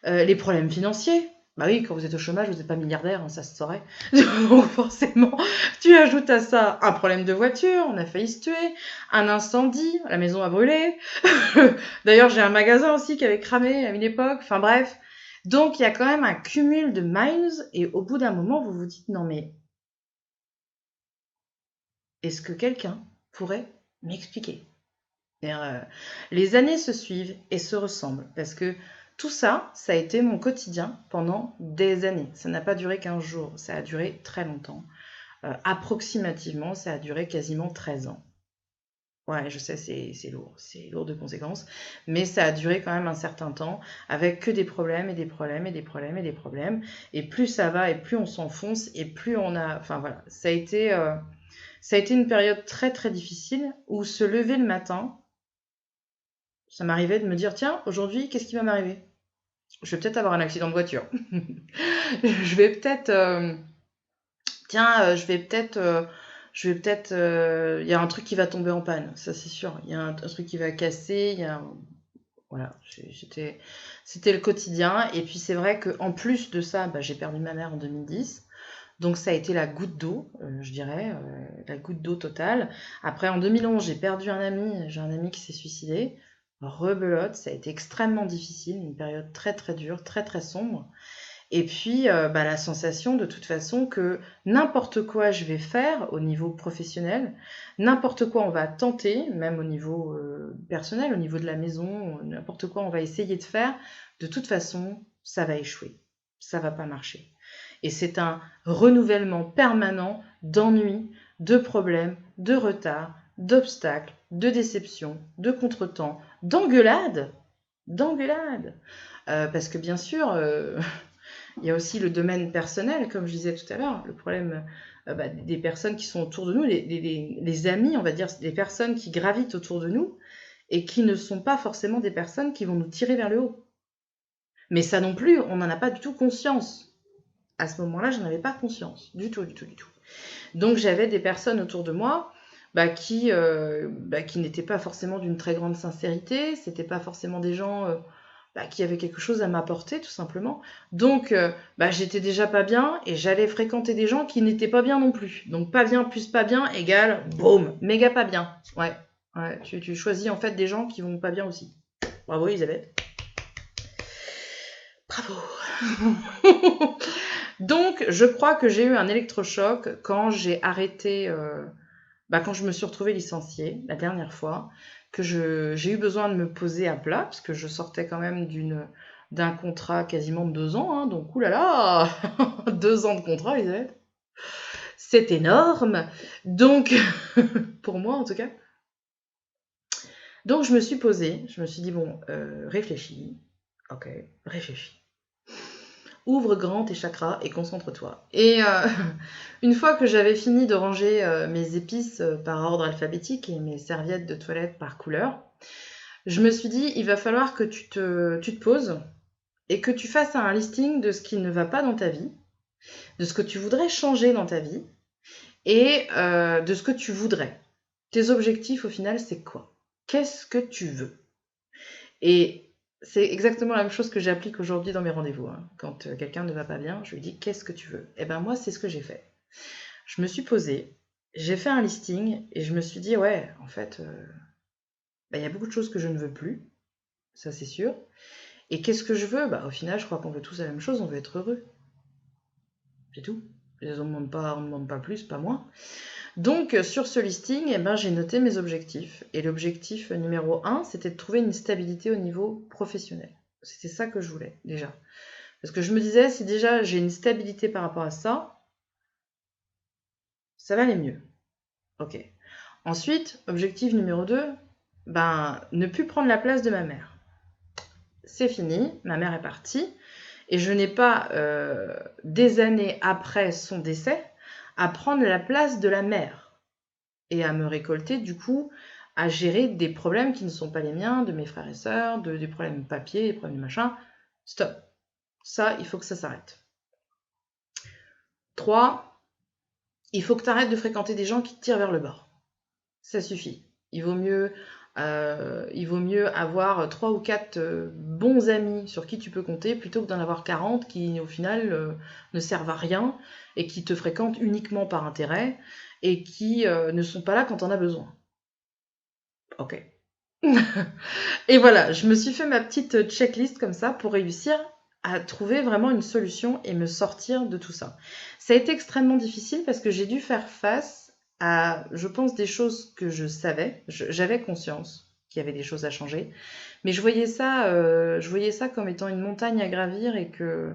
les problèmes financiers. Bah oui, quand vous êtes au chômage, vous n'êtes pas milliardaire, hein, ça se saurait. Donc forcément, tu ajoutes à ça un problème de voiture, on a failli se tuer, un incendie, la maison a brûlé. D'ailleurs, j'ai un magasin aussi qui avait cramé à une époque, enfin bref. Donc il y a quand même un cumul de miles et au bout d'un moment, vous vous dites non mais est-ce que quelqu'un pourrait m'expliquer? Les années se suivent et se ressemblent parce que tout ça, ça a été mon quotidien pendant des années. Ça n'a pas duré 15 jours, ça a duré très longtemps. Approximativement, ça a duré quasiment 13 ans. Ouais, je sais, c'est lourd de conséquences, mais ça a duré quand même un certain temps, avec que des problèmes et des problèmes et des problèmes et des problèmes. Et plus ça va et plus on s'enfonce et plus on a... Enfin voilà, ça a été une période très très difficile où se lever le matin, Ça m'arrivait de me dire, tiens, aujourd'hui, qu'est-ce qui va m'arriver? Je vais peut-être avoir un accident de voiture. Je vais peut-être... tiens, il y a un truc qui va tomber en panne, ça c'est sûr. Il y a un truc qui va casser, voilà, c'était le quotidien. Et puis c'est vrai qu'en plus de ça, j'ai perdu ma mère en 2010. Donc ça a été la goutte d'eau, je dirais, la goutte d'eau totale. Après, en 2011, j'ai perdu un ami, j'ai un ami qui s'est suicidé. Rebelote, ça a été extrêmement difficile, une période très très dure, très très sombre. Et puis, la sensation de toute façon que n'importe quoi je vais faire au niveau professionnel, n'importe quoi on va tenter, même au niveau personnel, au niveau de la maison, n'importe quoi on va essayer de faire, de toute façon, ça va échouer. Ça va pas marcher. Et c'est un renouvellement permanent d'ennuis, de problèmes, de retards, d'obstacles, de déceptions, de contretemps, d'engueulades. D'engueulades. Parce que bien sûr, il y a aussi le domaine personnel, comme je disais tout à l'heure, le problème des personnes qui sont autour de nous, les amis, on va dire, des personnes qui gravitent autour de nous et qui ne sont pas forcément des personnes qui vont nous tirer vers le haut. Mais ça non plus, on n'en a pas du tout conscience. À ce moment-là, je n'en avais pas conscience, du tout, du tout, du tout. Donc j'avais des personnes autour de moi qui n'étaient pas forcément d'une très grande sincérité, c'était pas forcément des gens qui avaient quelque chose à m'apporter, tout simplement. Donc j'étais déjà pas bien et j'allais fréquenter des gens qui n'étaient pas bien non plus. Donc pas bien plus pas bien égale, boum, méga pas bien. Ouais, tu choisis en fait des gens qui vont pas bien aussi. Bravo Elisabeth. Bravo. Donc, je crois que j'ai eu un électrochoc quand j'ai arrêté, quand je me suis retrouvée licenciée la dernière fois, que j'ai eu besoin de me poser à plat, parce que je sortais quand même d'un contrat quasiment de 2 ans, hein, donc oulala, 2 ans de contrat, Elisabeth, c'est énorme. Donc, pour moi en tout cas. Donc, je me suis posée, je me suis dit, bon, réfléchis, ok, réfléchis. Ouvre grand tes chakras et concentre-toi. Et une fois que j'avais fini de ranger mes épices par ordre alphabétique et mes serviettes de toilette par couleur, je me suis dit, il va falloir que tu te poses et que tu fasses un listing de ce qui ne va pas dans ta vie, de ce que tu voudrais changer dans ta vie et de ce que tu voudrais. Tes objectifs, au final, c'est quoi? Qu'est-ce que tu veux? Et c'est exactement la même chose que j'applique aujourd'hui dans mes rendez-vous. Hein. Quand quelqu'un ne va pas bien, je lui dis « Qu'est-ce que tu veux ?» Et ben moi, c'est ce que j'ai fait. Je me suis posée, j'ai fait un listing et je me suis dit « Ouais, en fait, y a beaucoup de choses que je ne veux plus, ça c'est sûr. Et qu'est-ce que je veux ? Au final, je crois qu'on veut tous la même chose, on veut être heureux. C'est tout. On ne demande pas plus, pas moins. » Donc, sur ce listing, j'ai noté mes objectifs. Et l'objectif numéro 1, c'était de trouver une stabilité au niveau professionnel. C'était ça que je voulais, déjà. Parce que je me disais, si déjà j'ai une stabilité par rapport à ça, ça va aller mieux. Ok. Ensuite, objectif numéro 2, ne plus prendre la place de ma mère. C'est fini, ma mère est partie. Et je n'ai pas, des années après son décès, à prendre la place de la mère. Et à me récolter, du coup, à gérer des problèmes qui ne sont pas les miens, de mes frères et sœurs, des problèmes papier, des problèmes de machin. Stop. Ça, il faut que ça s'arrête. 3, il faut que tu arrêtes de fréquenter des gens qui te tirent vers le bas. Ça suffit. Il vaut mieux avoir 3 ou 4 bons amis sur qui tu peux compter plutôt que d'en avoir 40 qui, au final, ne servent à rien et qui te fréquentent uniquement par intérêt et qui ne sont pas là quand on a besoin. Ok. Et voilà, je me suis fait ma petite checklist comme ça pour réussir à trouver vraiment une solution et me sortir de tout ça. Ça a été extrêmement difficile parce que j'ai dû faire face à, je pense, des choses que je savais. J'avais conscience qu'il y avait des choses à changer, mais je voyais ça comme étant une montagne à gravir et que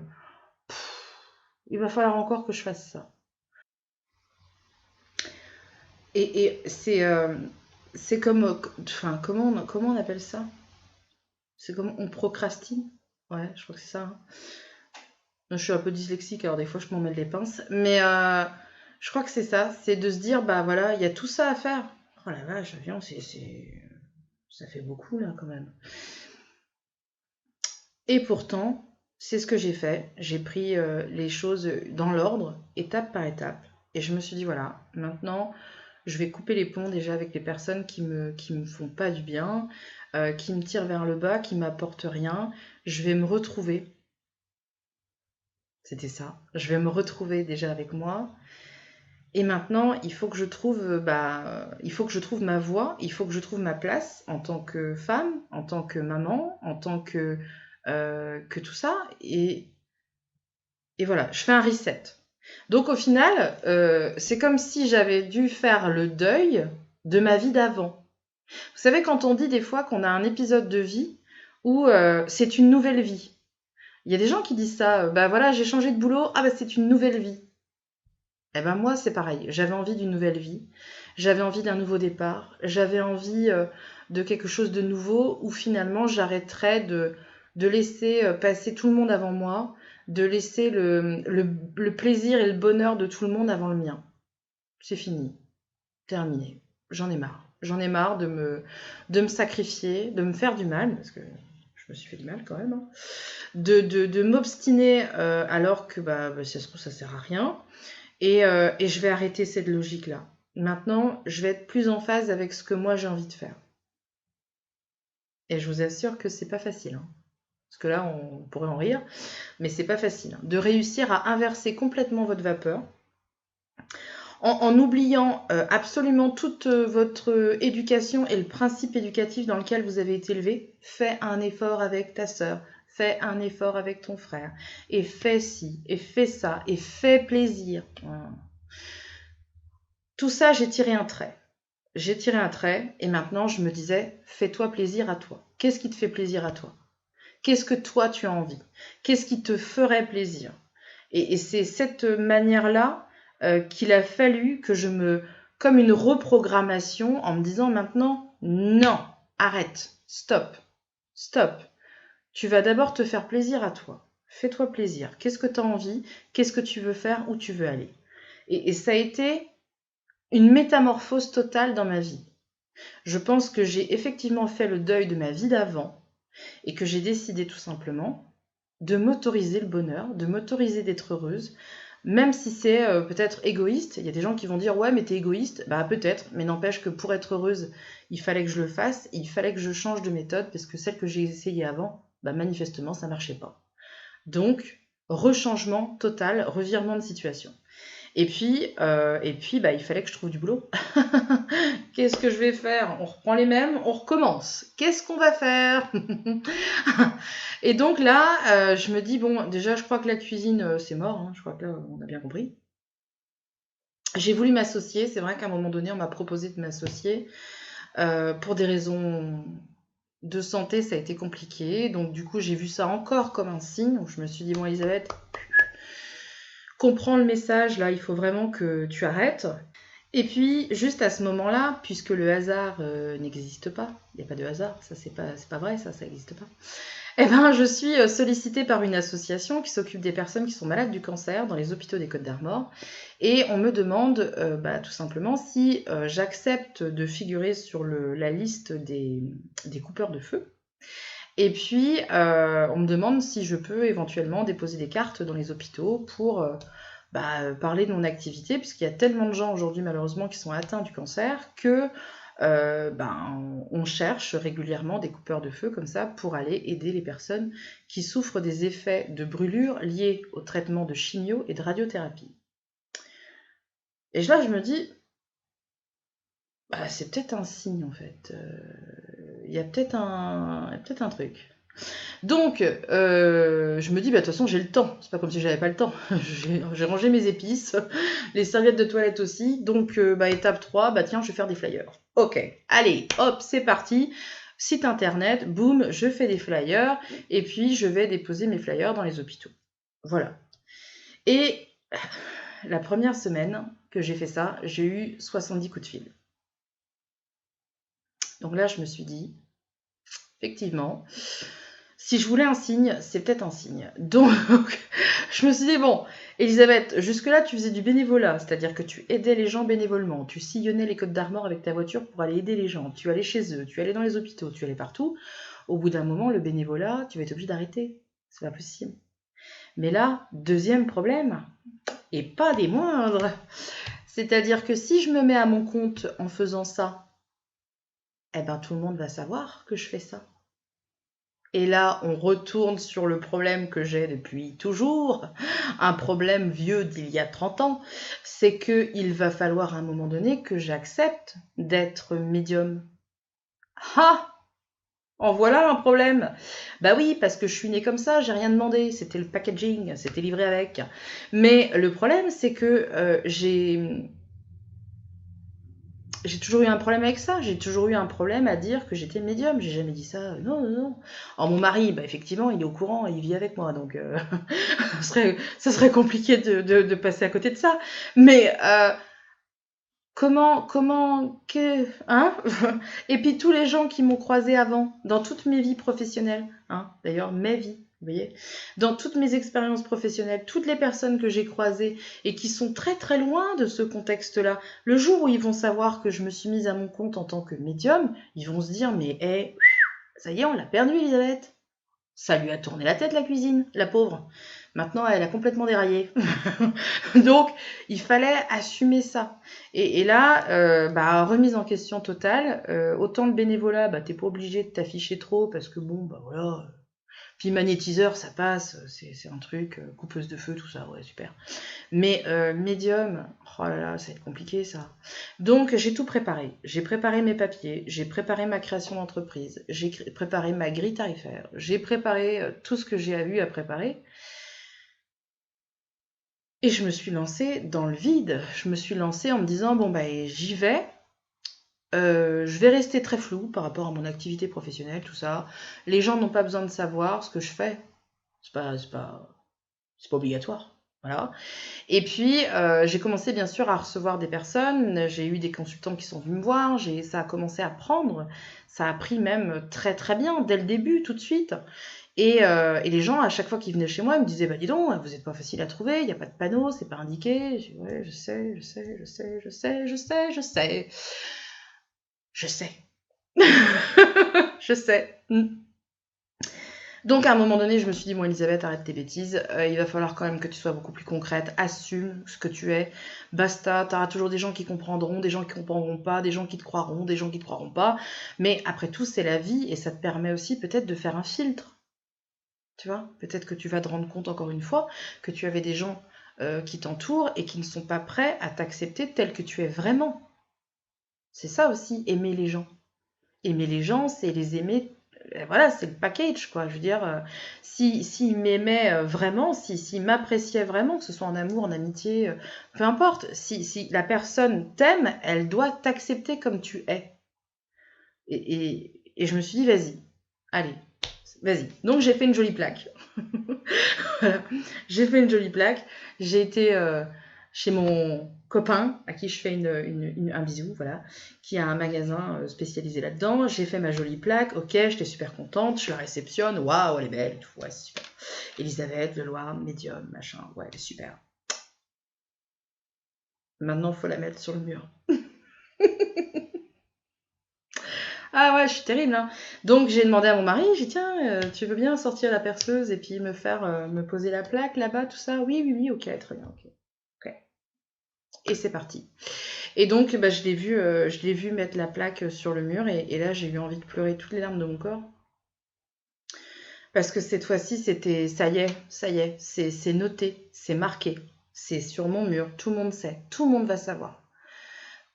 il va falloir encore que je fasse ça. Et c'est comme, enfin, comment on appelle ça? C'est comme on procrastine. Ouais, je crois que c'est ça. Hein. Je suis un peu dyslexique, alors des fois je m'en mêle les pinces. Mais je crois que c'est ça. C'est de se dire, voilà, il y a tout ça à faire. Oh la vache, viens, c'est Ça fait beaucoup là quand même. Et pourtant, c'est ce que j'ai fait. J'ai pris les choses dans l'ordre, étape par étape. Et je me suis dit, voilà, maintenant, je vais couper les ponts déjà avec les personnes qui me font pas du bien, qui me tirent vers le bas, qui m'apportent rien. Je vais me retrouver. C'était ça. Je vais me retrouver déjà avec moi. Et maintenant, il faut que je trouve, il faut que je trouve ma voie, il faut que je trouve ma place en tant que femme, en tant que maman, en tant que tout ça. Et voilà, je fais un reset. Donc au final, c'est comme si j'avais dû faire le deuil de ma vie d'avant. Vous savez, quand on dit des fois qu'on a un épisode de vie où c'est une nouvelle vie. Il y a des gens qui disent ça, bah voilà, j'ai changé de boulot, ah bah c'est une nouvelle vie. Eh ben moi, c'est pareil. J'avais envie d'une nouvelle vie. J'avais envie d'un nouveau départ. J'avais envie de quelque chose de nouveau où finalement j'arrêterais de laisser passer tout le monde avant moi, de laisser le plaisir et le bonheur de tout le monde avant le mien. C'est fini. Terminé. J'en ai marre. J'en ai marre de me sacrifier, de me faire du mal, parce que je me suis fait du mal quand même, hein, de m'obstiner alors que si ça se trouve ça sert à rien. Et je vais arrêter cette logique-là. Maintenant, je vais être plus en phase avec ce que moi j'ai envie de faire. Et je vous assure que c'est pas facile. Hein. Parce que là, on pourrait en rire, mais c'est pas facile. Hein. De réussir à inverser complètement votre vapeur, en oubliant absolument toute votre éducation et le principe éducatif dans lequel vous avez été élevé. Fais un effort avec ta sœur, fais un effort avec ton frère, et fais ci, et fais ça, et fais plaisir. Tout ça, j'ai tiré un trait. J'ai tiré un trait, et maintenant je me disais, fais-toi plaisir à toi. Qu'est-ce qui te fait plaisir à toi? Qu'est-ce que toi tu as envie? Qu'est-ce qui te ferait plaisir? Et c'est cette manière-là qu'il a fallu que comme une reprogrammation, en me disant maintenant, non, arrête, stop, stop. Tu vas d'abord te faire plaisir à toi. Fais-toi plaisir. Qu'est-ce que tu as envie? Qu'est-ce que tu veux faire? Où tu veux aller? Et ça a été une métamorphose totale dans ma vie. Je pense que j'ai effectivement fait le deuil de ma vie d'avant et que j'ai décidé tout simplement de m'autoriser le bonheur, de m'autoriser d'être heureuse, même si c'est peut-être égoïste. Il y a des gens qui vont dire « Ouais, mais t'es égoïste ». Bah peut-être, mais n'empêche que pour être heureuse, il fallait que je le fasse, il fallait que je change de méthode parce que celle que j'ai essayée avant, manifestement, ça marchait pas. Donc, rechangement total, revirement de situation. Et puis, il fallait que je trouve du boulot. Qu'est-ce que je vais faire? On reprend les mêmes, on recommence. Qu'est-ce qu'on va faire? Et donc là, je me dis, bon, déjà, je crois que la cuisine, c'est mort. Hein, je crois que là, on a bien compris. J'ai voulu m'associer. C'est vrai qu'à un moment donné, on m'a proposé de m'associer. Pour des raisons de santé, ça a été compliqué. Donc, du coup, j'ai vu ça encore comme un signe. Donc, je me suis dit, bon, Elisabeth, comprends le message, là, il faut vraiment que tu arrêtes. Et puis, juste à ce moment-là, puisque le hasard n'existe pas, il n'y a pas de hasard, ça c'est pas vrai, ça n'existe pas, eh ben, je suis sollicitée par une association qui s'occupe des personnes qui sont malades du cancer dans les hôpitaux des Côtes-d'Armor. Et on me demande tout simplement si j'accepte de figurer sur la liste des coupeurs de feu. Et puis, on me demande si je peux éventuellement déposer des cartes dans les hôpitaux pour parler de mon activité, puisqu'il y a tellement de gens aujourd'hui, malheureusement, qui sont atteints du cancer, que on cherche régulièrement des coupeurs de feu comme ça pour aller aider les personnes qui souffrent des effets de brûlure liés au traitement de chimio et de radiothérapie. Et là, je me dis, c'est peut-être un signe, en fait. Il y a peut-être un truc. Donc, je me dis, de toute façon, j'ai le temps. C'est pas comme si j'avais pas le temps. J'ai rangé mes épices, les serviettes de toilette aussi. Donc, étape 3, tiens, je vais faire des flyers. Ok, allez, hop, c'est parti. Site internet, boum, je fais des flyers. Et puis, je vais déposer mes flyers dans les hôpitaux. Voilà. Et la première semaine que j'ai fait ça, j'ai eu 70 coups de fil. Donc là, je me suis dit, effectivement, Si je voulais un signe, c'est peut-être un signe. Donc, je me suis dit, bon, Elisabeth, jusque-là, tu faisais du bénévolat, c'est-à-dire que tu aidais les gens bénévolement, tu sillonnais les Côtes d'Armor avec ta voiture pour aller aider les gens, tu allais chez eux, tu allais dans les hôpitaux, tu allais partout. Au bout d'un moment, le bénévolat, tu vas être obligé d'arrêter. C'est pas possible. Mais là, deuxième problème, et pas des moindres, c'est-à-dire que si je me mets à mon compte en faisant ça, eh ben tout le monde va savoir que je fais ça. Et là, on retourne sur le problème que j'ai depuis toujours, un problème vieux d'il y a 30 ans, c'est qu'il va falloir à un moment donné que j'accepte d'être médium. Ah! En voilà un problème. Bah oui, parce que je suis née comme ça, j'ai rien demandé, c'était le packaging, c'était livré avec. Mais le problème, c'est que j'ai toujours eu un problème avec ça. J'ai toujours eu un problème à dire que j'étais médium. J'ai jamais dit ça. Non, non, non. Alors mon mari, bah, effectivement, il est au courant, il vit avec moi, donc ça serait compliqué de passer à côté de ça. Mais hein. Et puis tous les gens qui m'ont croisé avant, dans toutes mes vies professionnelles, hein, d'ailleurs mes vies, vous voyez, dans toutes mes expériences professionnelles, toutes les personnes que j'ai croisées et qui sont très très loin de ce contexte-là, le jour où ils vont savoir que je me suis mise à mon compte en tant que médium, ils vont se dire mais ça y est, on l'a perdu Elisabeth. Ça lui a tourné la tête la cuisine, la pauvre. Maintenant, elle a complètement déraillé. Donc, il fallait assumer ça. Et là, remise en question totale. Autant le bénévolat, t'es pas obligé de t'afficher trop parce que bon, voilà. Puis magnétiseur, ça passe, c'est un truc, coupeuse de feu, tout ça, ouais, super. Mais médium, oh là là, ça va être compliqué ça. Donc j'ai tout préparé. J'ai préparé mes papiers, j'ai préparé ma création d'entreprise, j'ai préparé ma grille tarifaire, j'ai préparé tout ce que j'ai eu à préparer. Et je me suis lancée dans le vide. Je me suis lancée en me disant, bon j'y vais. Je vais rester très floue par rapport à mon activité professionnelle, tout ça. Les gens n'ont pas besoin de savoir ce que je fais. C'est pas obligatoire. Voilà. Et puis, j'ai commencé bien sûr à recevoir des personnes, j'ai eu des consultants qui sont venus me voir, ça a commencé à prendre, ça a pris même très très bien, dès le début, tout de suite. Et les gens, à chaque fois qu'ils venaient chez moi, ils me disaient, dis donc, vous n'êtes pas facile à trouver, il n'y a pas de panneau, c'est pas indiqué. Je dis, ouais, je sais. Je sais. Donc à un moment donné, je me suis dit, bon Elisabeth, arrête tes bêtises, il va falloir quand même que tu sois beaucoup plus concrète, assume ce que tu es, basta, tu auras toujours des gens qui comprendront, des gens qui comprendront pas, des gens qui te croiront, des gens qui te croiront pas, mais après tout, c'est la vie, et ça te permet aussi peut-être de faire un filtre, tu vois, peut-être que tu vas te rendre compte encore une fois que tu avais des gens qui t'entourent et qui ne sont pas prêts à t'accepter tel que tu es vraiment. C'est ça aussi, aimer les gens. Aimer les gens, c'est les aimer. Voilà, c'est le package, quoi. Je veux dire, s'ils m'aimaient vraiment, s'ils m'appréciaient vraiment, que ce soit en amour, en amitié, peu importe, si la personne t'aime, elle doit t'accepter comme tu es. Et je me suis dit, vas-y, allez, vas-y. Donc j'ai fait une jolie plaque. Voilà. J'ai fait une jolie plaque. J'ai été chez mon copain, à qui je fais un bisou, voilà, qui a un magasin spécialisé là-dedans. J'ai fait ma jolie plaque, ok, j'étais super contente, je la réceptionne, waouh, elle est belle, tout, ouais, c'est super. Elisabeth, Leloir, médium, machin, ouais, elle est super. Maintenant, il faut la mettre sur le mur. Ah ouais, je suis terrible, hein. Donc j'ai demandé à mon mari, j'ai dit tiens, tu veux bien sortir la perceuse et puis me poser la plaque là-bas, tout ça? Oui, ok, très bien, ok. Et c'est parti. Et donc je l'ai vu mettre la plaque sur le mur et là j'ai eu envie de pleurer toutes les larmes de mon corps. Parce que cette fois-ci c'était ça y est, c'est noté, c'est marqué, c'est sur mon mur, tout le monde sait, tout le monde va savoir.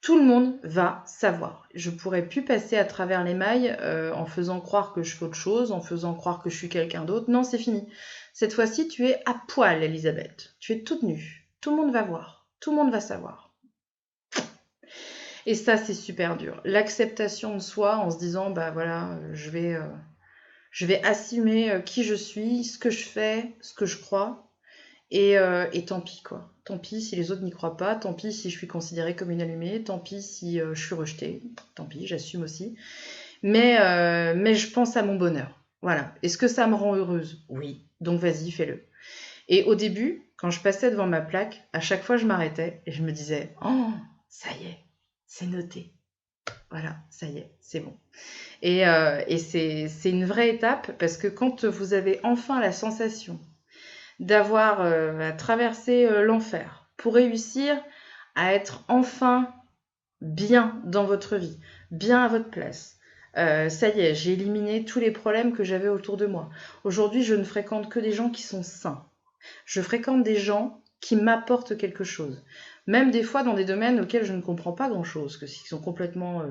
Tout le monde va savoir. Je pourrais plus passer à travers les mailles en faisant croire que je fais autre chose, en faisant croire que je suis quelqu'un d'autre. Non, c'est fini. Cette fois-ci, tu es à poil, Elisabeth. Tu es toute nue. Tout le monde va voir. Tout le monde va savoir. Et ça, c'est super dur. L'acceptation de soi en se disant, voilà, je vais assumer qui je suis, ce que je fais, ce que je crois. Et tant pis, quoi. Tant pis si les autres n'y croient pas, tant pis si je suis considérée comme une allumée, tant pis si je suis rejetée, tant pis, j'assume aussi. Mais je pense à mon bonheur. Voilà. Est-ce que ça me rend heureuse? Oui. Donc vas-y, fais-le. Et au début, quand je passais devant ma plaque, à chaque fois je m'arrêtais et je me disais, oh, ça y est, c'est noté. Voilà, ça y est, c'est bon. Et c'est une vraie étape parce que quand vous avez enfin la sensation d'avoir traversé l'enfer pour réussir à être enfin bien dans votre vie, bien à votre place. Ça y est, j'ai éliminé tous les problèmes que j'avais autour de moi. Aujourd'hui, je ne fréquente que des gens qui sont sains. Je fréquente des gens qui m'apportent quelque chose. Même des fois dans des domaines auxquels je ne comprends pas grand-chose, que qui sont complètement,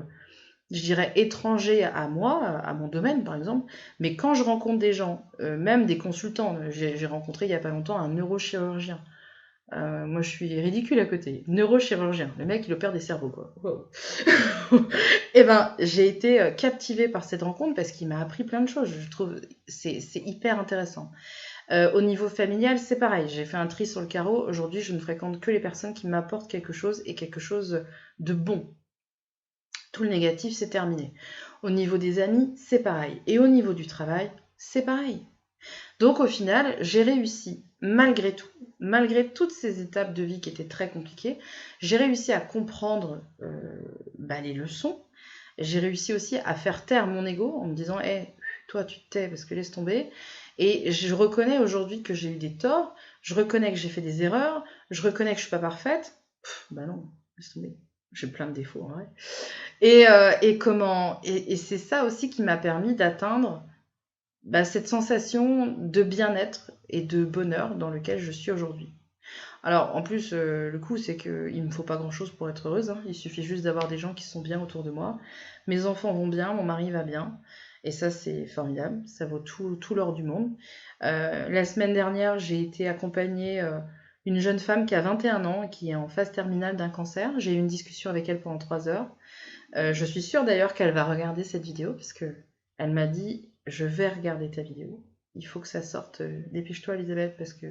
je dirais, étrangers à moi, à mon domaine par exemple. Mais quand je rencontre des gens, même des consultants, j'ai rencontré il n'y a pas longtemps un neurochirurgien. Moi, je suis ridicule à côté. Neurochirurgien. Le mec, il opère des cerveaux, quoi. Wow. Et ben, j'ai été captivée par cette rencontre parce qu'il m'a appris plein de choses. Je trouve c'est hyper intéressant. Au niveau familial, c'est pareil. J'ai fait un tri sur le carreau. Aujourd'hui, je ne fréquente que les personnes qui m'apportent quelque chose et quelque chose de bon. Tout le négatif, c'est terminé. Au niveau des amis, c'est pareil. Et au niveau du travail, c'est pareil. Donc au final, j'ai réussi, malgré tout, malgré toutes ces étapes de vie qui étaient très compliquées, j'ai réussi à comprendre les leçons. J'ai réussi aussi à faire taire mon ego en me disant hey, toi tu te tais parce que laisse tomber. Et je reconnais aujourd'hui que j'ai eu des torts, je reconnais que j'ai fait des erreurs, je reconnais que je suis pas parfaite. Bah non, laisse tomber. J'ai plein de défauts en vrai. Et c'est ça aussi qui m'a permis d'atteindre cette sensation de bien-être et de bonheur dans lequel je suis aujourd'hui. Alors en plus, le coup c'est qu'il me faut pas grand-chose pour être heureuse, hein. Il suffit juste d'avoir des gens qui sont bien autour de moi. Mes enfants vont bien, mon mari va bien, et ça c'est formidable, ça vaut tout l'or du monde. La semaine dernière, j'ai été accompagner une jeune femme qui a 21 ans et qui est en phase terminale d'un cancer. J'ai eu une discussion avec elle pendant 3 heures. Je suis sûre d'ailleurs qu'elle va regarder cette vidéo parce que elle m'a dit je vais regarder ta vidéo. Il faut que ça sorte. Dépêche-toi Elisabeth parce que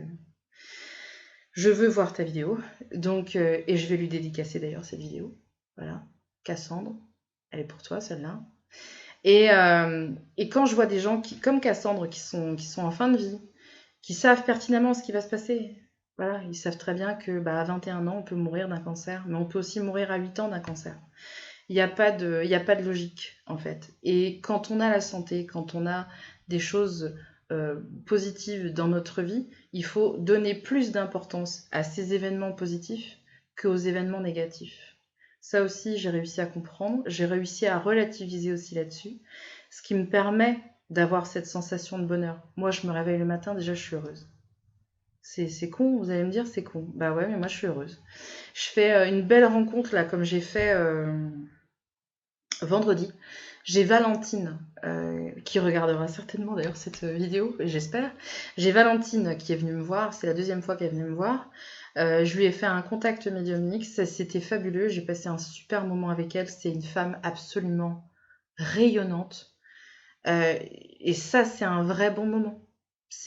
je veux voir ta vidéo. Donc et je vais lui dédicacer d'ailleurs cette vidéo. Voilà, Cassandre, elle est pour toi celle-là. Et quand je vois des gens comme Cassandre qui sont en fin de vie, qui savent pertinemment ce qui va se passer. Voilà, ils savent très bien que à 21 ans, on peut mourir d'un cancer, mais on peut aussi mourir à 8 ans d'un cancer. Il n'y a pas de logique, en fait. Et quand on a la santé, quand on a des choses positives dans notre vie, il faut donner plus d'importance à ces événements positifs qu'aux événements négatifs. Ça aussi, j'ai réussi à comprendre. J'ai réussi à relativiser aussi là-dessus, ce qui me permet d'avoir cette sensation de bonheur. Moi, je me réveille le matin, déjà, je suis heureuse. C'est con, vous allez me dire, c'est con. Bah ouais, mais moi, je suis heureuse. Je fais une belle rencontre, là, comme j'ai fait vendredi. J'ai Valentine, qui regardera certainement d'ailleurs cette vidéo, j'espère. J'ai Valentine qui est venue me voir, c'est la deuxième fois qu'elle est venue me voir. Je lui ai fait un contact médiumnique, c'était fabuleux, j'ai passé un super moment avec elle. C'est une femme absolument rayonnante. Et ça, c'est un vrai bon moment.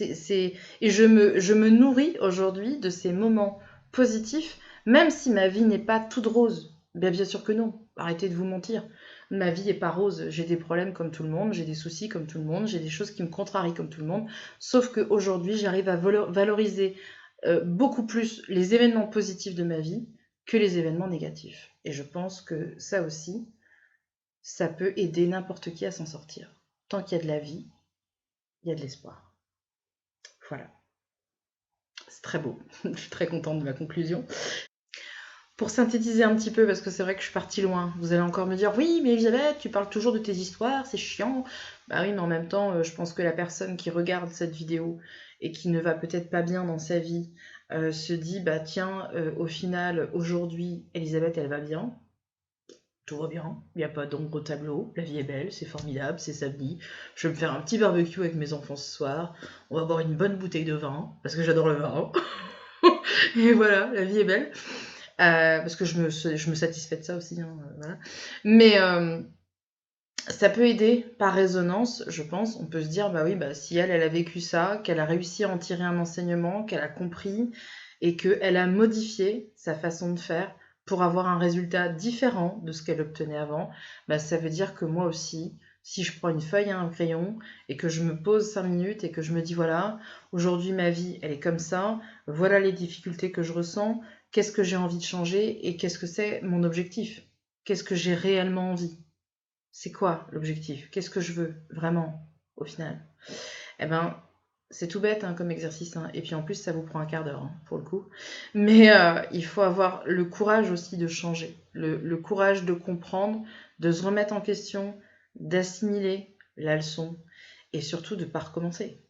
Et je me nourris aujourd'hui de ces moments positifs, même si ma vie n'est pas toute rose. Bien sûr que non, arrêtez de vous mentir. Ma vie n'est pas rose, j'ai des problèmes comme tout le monde, j'ai des soucis comme tout le monde, j'ai des choses qui me contrarient comme tout le monde, sauf qu'aujourd'hui, j'arrive à valoriser beaucoup plus les événements positifs de ma vie que les événements négatifs. Et je pense que ça aussi, ça peut aider n'importe qui à s'en sortir. Tant qu'il y a de la vie, il y a de l'espoir. Voilà. C'est très beau. Je suis très contente de ma conclusion. Pour synthétiser un petit peu, parce que c'est vrai que je suis partie loin, vous allez encore me dire oui, mais Elisabeth, tu parles toujours de tes histoires, c'est chiant. Bah oui, mais en même temps, je pense que la personne qui regarde cette vidéo et qui ne va peut-être pas bien dans sa vie se dit bah tiens, au final, aujourd'hui, Elisabeth, elle va bien. Tout va bien, il n'y a pas d'ombre au tableau, la vie est belle, c'est formidable, c'est samedi. Je vais me faire un petit barbecue avec mes enfants ce soir. On va boire une bonne bouteille de vin, parce que j'adore le vin. Et voilà, la vie est belle. Parce que je me satisfais de ça aussi. Hein, voilà. Mais ça peut aider par résonance, je pense. On peut se dire, bah oui, bah, si elle a vécu ça, qu'elle a réussi à en tirer un enseignement, qu'elle a compris et qu'elle a modifié sa façon de faire pour avoir un résultat différent de ce qu'elle obtenait avant, bah, ça veut dire que moi aussi, Si je prends une feuille et un crayon et que je me pose 5 minutes et que je me dis voilà, aujourd'hui ma vie elle est comme ça, voilà les difficultés que je ressens, qu'est-ce que j'ai envie de changer et qu'est-ce que c'est mon objectif? Qu'est-ce que j'ai réellement envie? C'est quoi l'objectif? Qu'est-ce que je veux vraiment au final? Eh ben, c'est tout bête hein, comme exercice, hein. Et puis en plus ça vous prend un quart d'heure hein, pour le coup. Mais il faut avoir le courage aussi de changer, le courage de comprendre, de se remettre en question, d'assimiler la leçon et surtout de ne pas recommencer.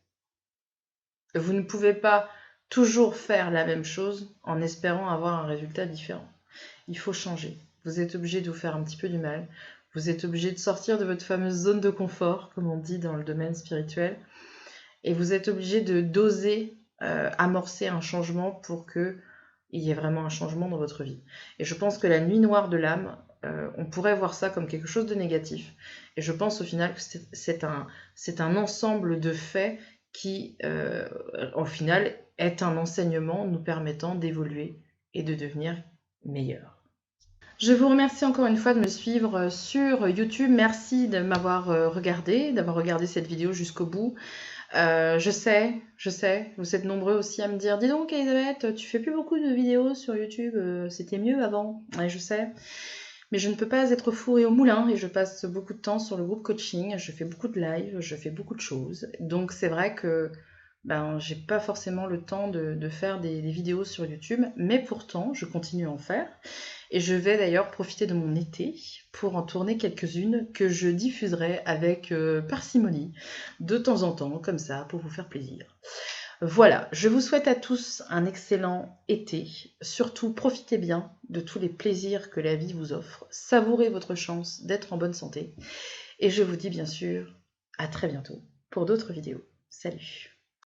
Vous ne pouvez pas toujours faire la même chose en espérant avoir un résultat différent. Il faut changer. Vous êtes obligé de vous faire un petit peu du mal. Vous êtes obligé de sortir de votre fameuse zone de confort, comme on dit dans le domaine spirituel. Et vous êtes obligé de d'oser amorcer un changement pour qu'il y ait vraiment un changement dans votre vie. Et je pense que la nuit noire de l'âme, on pourrait voir ça comme quelque chose de négatif. Et je pense au final que c'est un ensemble de faits qui, au final, est un enseignement nous permettant d'évoluer et de devenir meilleur. Je vous remercie encore une fois de me suivre sur YouTube. Merci de m'avoir regardé, d'avoir regardé cette vidéo jusqu'au bout. Je sais, vous êtes nombreux aussi à me dire « Dis donc Elisabeth, tu fais plus beaucoup de vidéos sur YouTube, c'était mieux avant. » Ouais, je sais, mais je ne peux pas être au four et au moulin et je passe beaucoup de temps sur le groupe coaching, je fais beaucoup de live, je fais beaucoup de choses. Donc c'est vrai que j'ai pas forcément le temps de faire des vidéos sur YouTube, mais pourtant je continue à en faire. Et je vais d'ailleurs profiter de mon été pour en tourner quelques-unes que je diffuserai avec parcimonie de temps en temps, comme ça, pour vous faire plaisir. Voilà, je vous souhaite à tous un excellent été. Surtout, profitez bien de tous les plaisirs que la vie vous offre. Savourez votre chance d'être en bonne santé. Et je vous dis bien sûr à très bientôt pour d'autres vidéos. Salut!